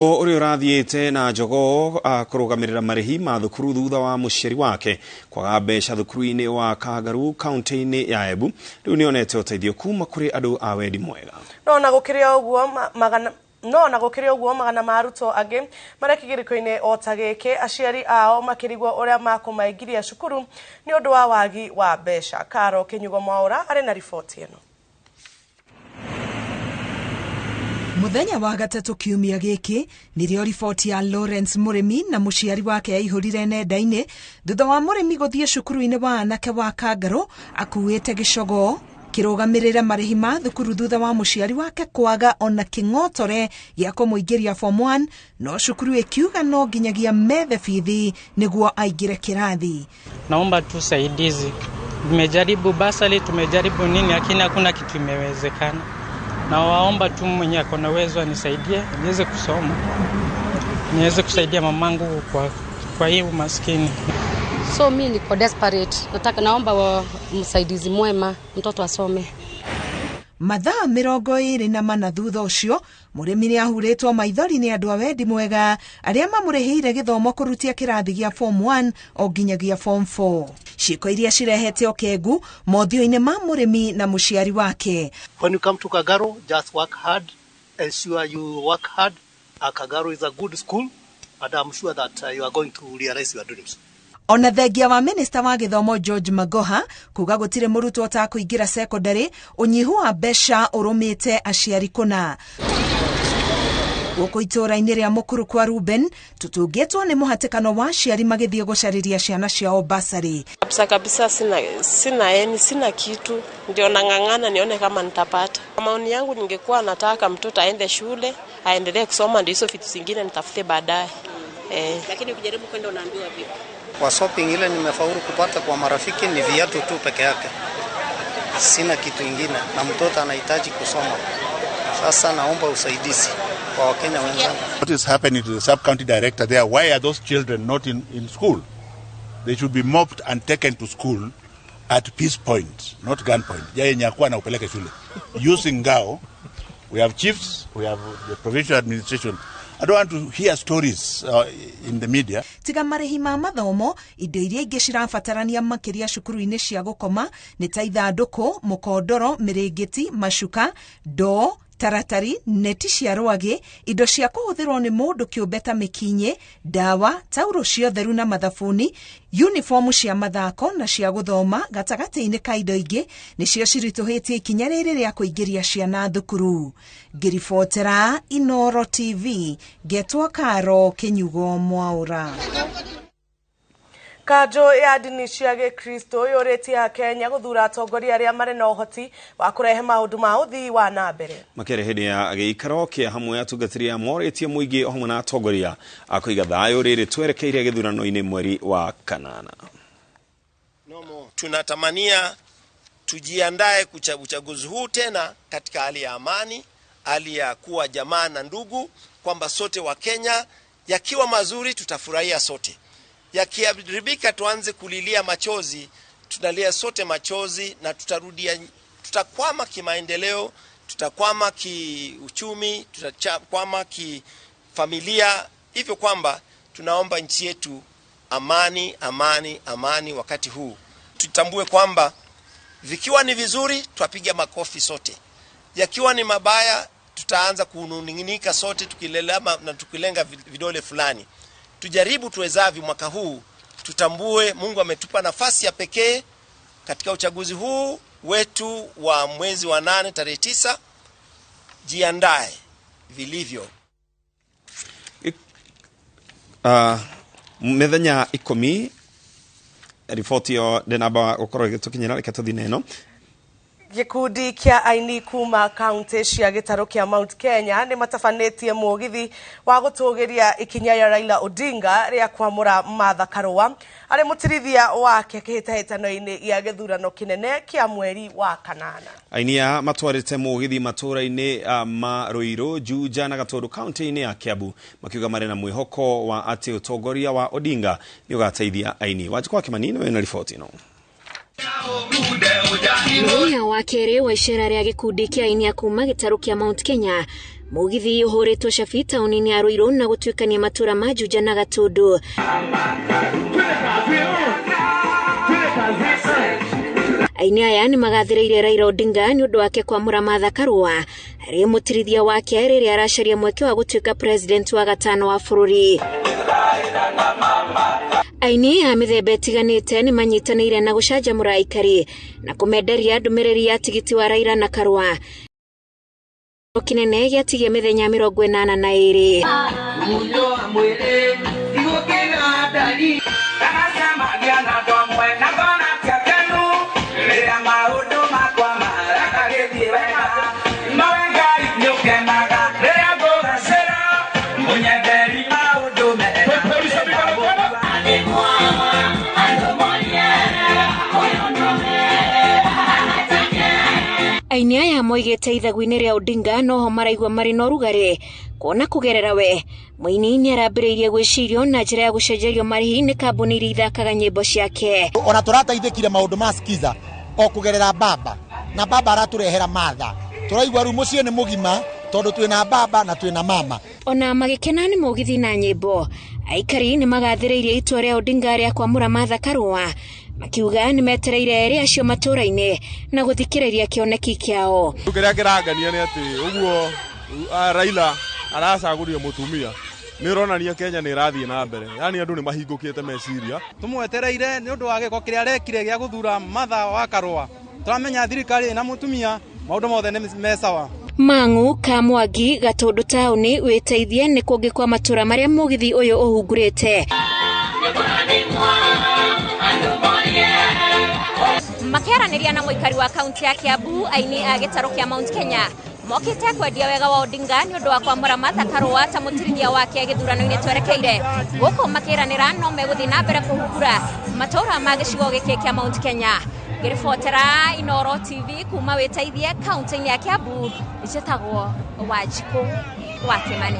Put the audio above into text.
Uri urathiite na Njogo kurugamirira marihi ma thukuru thutha wa muciari wake kwaga mbeca thukuru-ini wa Kagaru kaunti-ini ya Embu riu nionete uteithio kuma kuri andu a wendi mwega no na gukiria uguo magana ma arutwo angi marekigiriko-ini o ta giki aciari ao makirigwo uria makumaingiria cukuru ni undu wa wagi wa mbeca. Karo Kinyugo Mwaura ari na riboti ino. Muthenya wa gatatu kiumia giki nirio riboti ya Lawrence Murimi na muciari wake yaihurire nenda-ini thutha wa Murimi guthie cukuru-ini wa anake wa Kagaru akuite gicogo kirugamirira marihi ma thukuru thutha wa muciari wake kwaga ona king'otore gia kumuingiria form 1 no cukuru ikiuga no nginyagia methe bithi niguo aingire kirathi. Naomba tu saidizi, tumejaribu basali, tumejaribu nini, lakini hakuna kitu imewezekana. Na waomba tu mwenye akona uwezo anisaidie niweze kusoma, niweze kusaidia mamangu kwa hii umaskini. So mimi niko desperate, naomba msaidizi mwema mtoto asome. Mathaa 24 thutha ucio Murimi ni ahuritwo maithori ni andu a wendi mwega aria mamurihire githomo kurutia kirathi gia form 1 o nginyagia form 4. Ciiko iria cirehete okengu mothio-ini ma Murimi na muciari wake. When you come to Kagaru, just work hard, ensure you work hard. Kagaru is a good school, and I'm sure that you are going to realize your dreams. Ona thengia wa Minister wa Githomo George Magoha kuga gutire murutwo ta kuingira secondary unyihu wa mbeca urumite aciari kuna. Guko itura-ini ria mukuru kwa Ruben tutungetwo ni muhatikano wa aciari magithie gucariria ciana ciao basari. Kabisa sina kitu, ndio nang'ang'ana nione kama nitapata. Maoni yangu ningekuwa nataka mtoto aende shule, aendelee kusoma, ndio hizo vitu zingine nitafute baadaye. Lakini ukijaribu kwenda unaambiwa vipi? Kwa shopping ile nimefaulu kupata kwa marafiki ni viatu tu peke yake. Sina kitu kingine na mtoto anahitaji kusoma. Sasa naomba usaidizi kwa Wakenya wenzangu. What is happening to the sub-county director there? Why are those children not in school? They should be mobbed and taken to school at peace point, not gun point. Yeye nyakuwa na upeleke shule. Using ngao, we have chiefs, we have the provincial administration. I don't want to hear stories in the media. Tiga marihi ma mathomo indo iria ingi cirabatarania makiria cukuru-ini cia gukoma ni ta ithanduku, mukondoro, mirigiti, mashuka, ndoo, taratari, neti cia rwagi, indo cia kuhuthirwo ni mundu kiumbe ta mikinye, dawa, tauro cia theru na mathabuni, uniform cia mathako na cia guthoma gatagati-ini ka indo ingi nicio cirituhitie ikinya riri ria kuingiria ciana thukuru. Ngiribotera Inooro TV, getwa Karo Kinyugo Mwaura. Kanjo ya dini cia Gikristo yuritie Kenya guthura atongoria aria mari na uhoti wa kurehe maundu ma uthii wa na mbere. Makere hindi ya giikaro kia hamwe atungatiria moritie muingi o hamwe na atongoria akuiga thayo riri twerekeire githurano-ini mweri wa kanana. Tunatamania tujiandae uchaguzi huu tena katika hali ya amani, hali ya kuwa jamaa na ndugu, kwamba sote wa Kenya yakiwa mazuri tutafurahia sote. Yakiharibika tuanze kulilia machozi, tunalia sote machozi na tutakwama kimaendeleo, tutakwama kiuchumi, tutakwama kifamilia, hivyo kwamba tunaomba nchi yetu amani, amani, amani wakati huu. Tutambue kwamba vikiwa ni vizuri twapiga makofi sote. Yakiwa ni mabaya tutaanza kununing'inika sote tukilelama na tukilenga vidole fulani. Tujaribu tuwezavyo mwaka huu, tutambue Mungu ametupa nafasi ya pekee katika uchaguzi huu wetu wa mwezi wa 8 tarehe 9. Jiandae vilivyo. Methenya 10 riboti yo denaba ukoro gitukinyira reke tuthine ino. Gikundi kia aini kuma kaunti cia gitaro kia Mount Kenya ni matafanetie mugithi wa gutugiria ikinya ya Raila Odinga ria kwamura Martha Karua ari mutirithia wake kihitahitano-ini ya githurano kinene kia mweri wa kanana. Ainia matwarite mugithi matura-ini ma Ruiru, Juja na Gatundu kaunti-ini ya Kiambu makiuga mari na mwihoko wa ati utongoria wa Odinga ni ugateithia aini. Wajikwa Kimanini we na riboti ino. Muya wa kere wa ishara ya gikundi kia aini kuma gitaru kia Mount Kenya Mugithi uhuritwo cabi taũni-inĩ ya Ruiru na gũtuĩkania matura ma Juja na Gatundu. Aini aya nĩ magathĩrĩire Raila Odinga nĩ ũndũ wake kwamũra Martha Karua harĩ mũtirithia wake rĩrĩa aracaria mweke wa gũtuĩka president wa gatano wa bũrũri. Aini a mĩthemba ĩtiganĩte nĩ manyitanĩire na gũcanjamũra aikari na kũmenderia ndũmĩrĩri ya tigiti wa Raila na Karua. Kinene gĩatigia mĩthenya 82. Aini aya moigĩte ithagu-inĩ rĩa Odinga noho maraigua marĩ na ũrugarĩ kuona kũgerera we mũini nĩ arambĩrĩirie gwĩcirio na njĩra ya gũcenjerio marĩhi nĩ kambuni iria ithakaga nyĩmbo ciake. Ona tũrateithĩkire maũndũ ma skiza o kũgerera baba na baba aratũrehera Martha. Tũraigua rĩu mũciĩ nĩ mũgima tondũ twĩna baba na twĩna mama. Ona magĩkena nĩ mũgithi na nyĩmbo, aikari nĩ magathĩrĩirie itua rĩa Odinga rĩa kwamũra Martha Karua, makiuga nĩ metereire erĩ acio matũra-inĩ na gũthikĩrĩria kĩoneki kĩao. Kĩrĩa kĩrangania nĩ atĩ ũguo Raila aracagũria mũtumia nĩ ronania Kenya nĩ ĩrathiĩ na mbere, yani andũ nĩ mahingũkĩte meciria. Tũmwetereire nĩ ũndũ wa gĩko kĩrĩa arekire gĩa gũthura Martha wa Karua. Tũramenya thirikari na mũtumia maũndũ mothe nĩ mesawa. Mang'u ka Mwangi Gatundu taũni wĩteithie nĩ kũngĩ kwa matura marĩa mũgithi ũyũ ũhungurĩte. Makĩaranĩria na mũikari wa kaunti ya Kiambu, aini a gĩtarũ kĩa Mount Kenya mokĩte kwendia wega wa Odinga nĩ ũndũ wa kwamũra Martha Karua ta mũtirithia wake gĩthurano-inĩ twerekeire. Gũkũ makĩranĩra no megũthiĩ na mbere kũhungura matũra ma gĩcigo gĩkĩ kĩa Mount Kenya. Ngĩribotera Inooro TV kuma wĩteithie kaunti-inĩ ya Kiambu, njĩtagwo Wanjikũ wa Kĩmani.